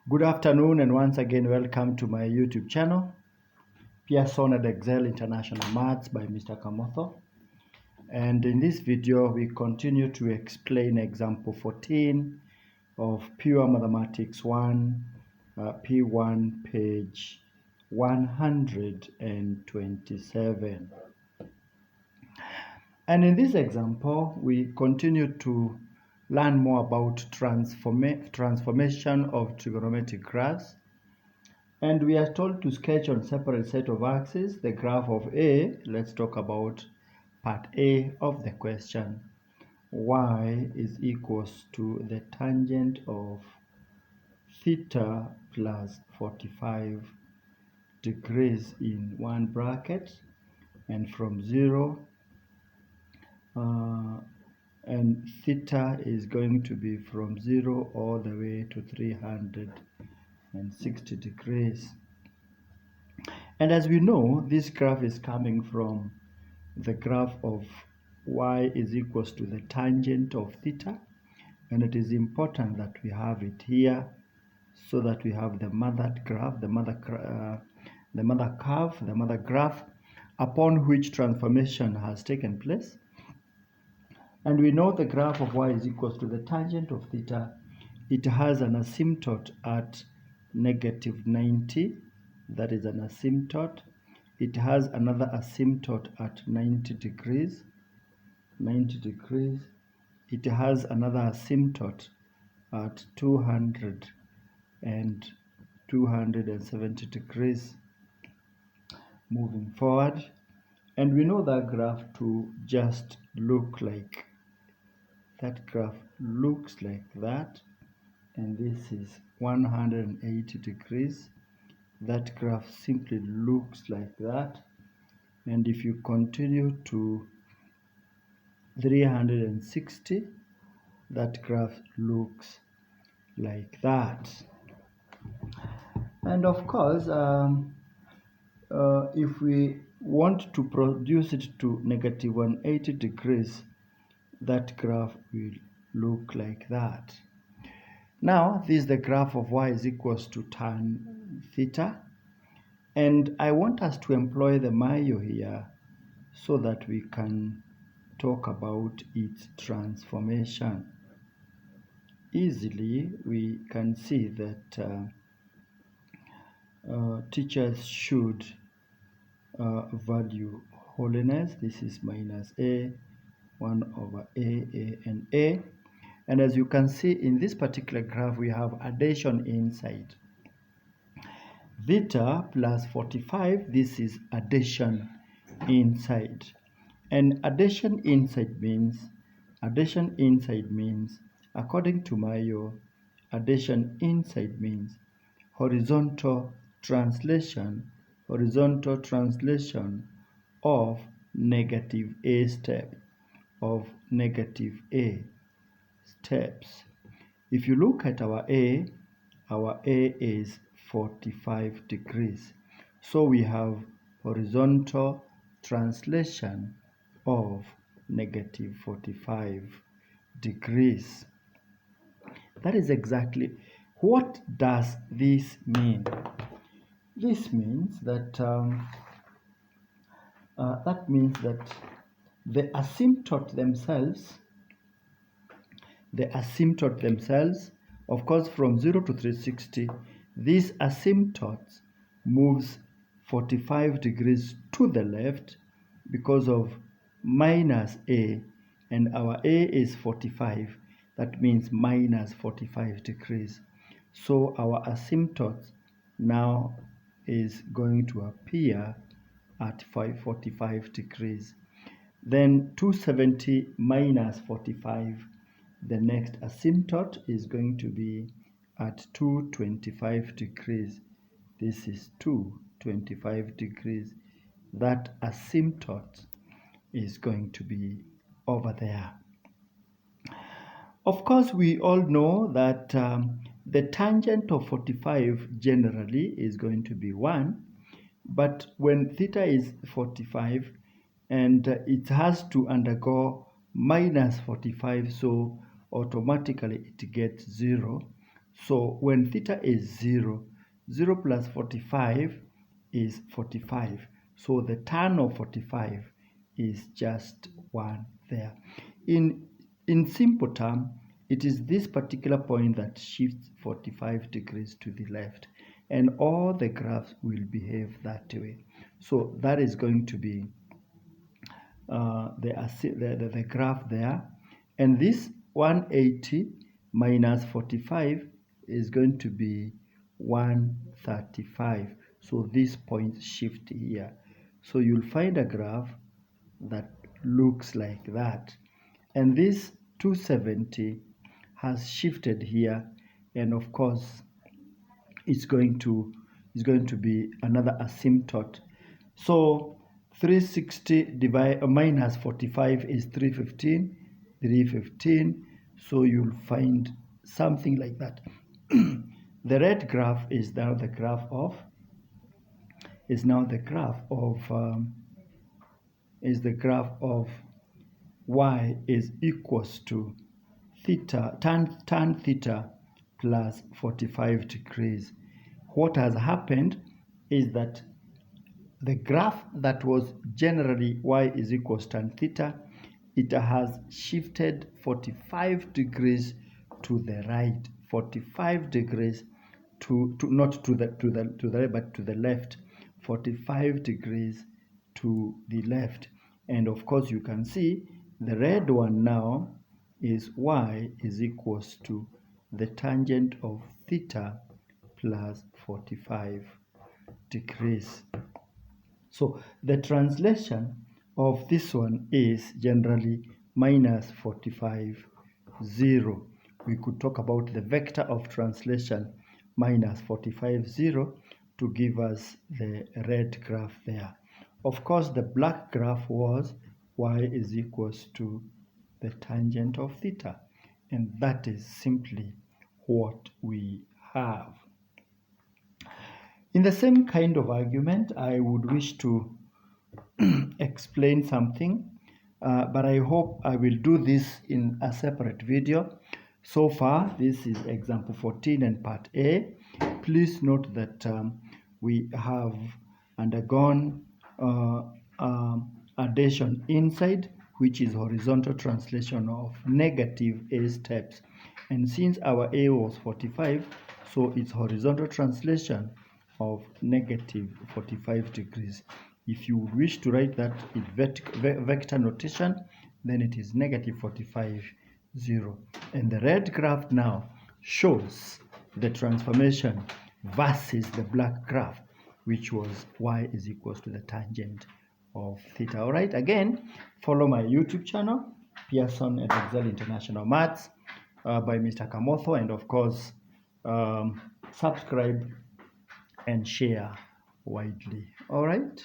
Good afternoon, and once again welcome to my YouTube channel, Pearson and Excel International Maths by Mr. Kamotho. And in this video we continue to explain example 14 of Pure Mathematics 1, P1, page 127. And in this example we continue to learn more about transformation of trigonometric graphs. And we are told to sketch on separate set of axes the graph of A. Let's talk about part A of the question. Y is equals to the tangent of theta plus 45 degrees in one bracket, and from 0 and theta is going to be from 0 all the way to 360 degrees. And as we know, this graph is coming from the graph of y is equals to the tangent of theta, and it is important that we have it here so that we have the mother graph, the mother graph upon which transformation has taken place. And we know the graph of y is equals to the tangent of theta. It has an asymptote at -90. That is an asymptote. It has another asymptote at 90 degrees. It has another asymptote at 200 and 270 degrees. Moving forward, and we know that graph to just look like that. Graph looks like that, and this is 180 degrees. That graph simply looks like that. And if you continue to 360, that graph looks like that. And of course, if we want to produce it to -180 degrees, that graph will look like that. Now, this is the graph of y is equals to tan theta. And I want us to employ the Mayo here so that we can talk about its transformation. Easily, we can see that teachers should value wholeness. This is minus a, 1 over a, and a. And as you can see in this particular graph, we have addition inside. Theta plus 45, this is addition inside. And addition inside means, according to Mayo, addition inside means horizontal translation of negative a step, steps. If you look at our A is 45 degrees. So we have horizontal translation of -45 degrees. That is exactly. What does this mean? This means that the asymptote themselves, of course, from 0 to 360, these asymptotes moves 45 degrees to the left because of minus a, and our a is 45. That means minus 45 degrees. So our asymptote now is going to appear at 45 degrees. Then 270 minus 45, the next asymptote is going to be at 225 degrees. This is 225 degrees. That asymptote is going to be over there. Of course, we all know that the tangent of 45 generally is going to be 1, but when theta is 45 and it has to undergo minus 45, so automatically it gets 0. So when theta is 0, 0 plus 45 is 45. So the tan of 45 is just 1 there. In simple term, it is this particular point that shifts 45 degrees to the left, and all the graphs will behave that way. So that is going to be the graph there, and this 180 minus 45 is going to be 135. So these points shift here. So you'll find a graph that looks like that, and this 270 has shifted here, and of course it's going to be another asymptote. So 360 minus 45 is 315. So you'll find something like that. The red graph is now the graph of y is equals to theta tan theta plus 45 degrees. What has happened is that the graph that was generally y is equals tan theta, it has shifted 45 degrees to the right, 45 degrees not to the right, but to the left, 45 degrees to the left. And of course you can see the red one now is y is equals to the tangent of theta plus 45 degrees. So the translation of this one is generally minus 45, 0. We could talk about the vector of translation minus 45, 0 to give us the red graph there. Of course, the black graph was y is equals to the tangent of theta. And that is simply what we have. In the same kind of argument, I would wish to explain something, but I hope I will do this in a separate video. So far, this is example 14 and part A. Please note that we have undergone addition inside, which is horizontal translation of negative A steps. And since our A was 45, so it's horizontal translation of negative 45 degrees. If you wish to write that in vector notation, then it is negative 45, 0. And the red graph now shows the transformation versus the black graph, which was y is equals to the tangent of theta. All right, again, follow my YouTube channel, Pearson and Excel International Maths by Mr. Kamotho, and of course, subscribe and share widely. All right.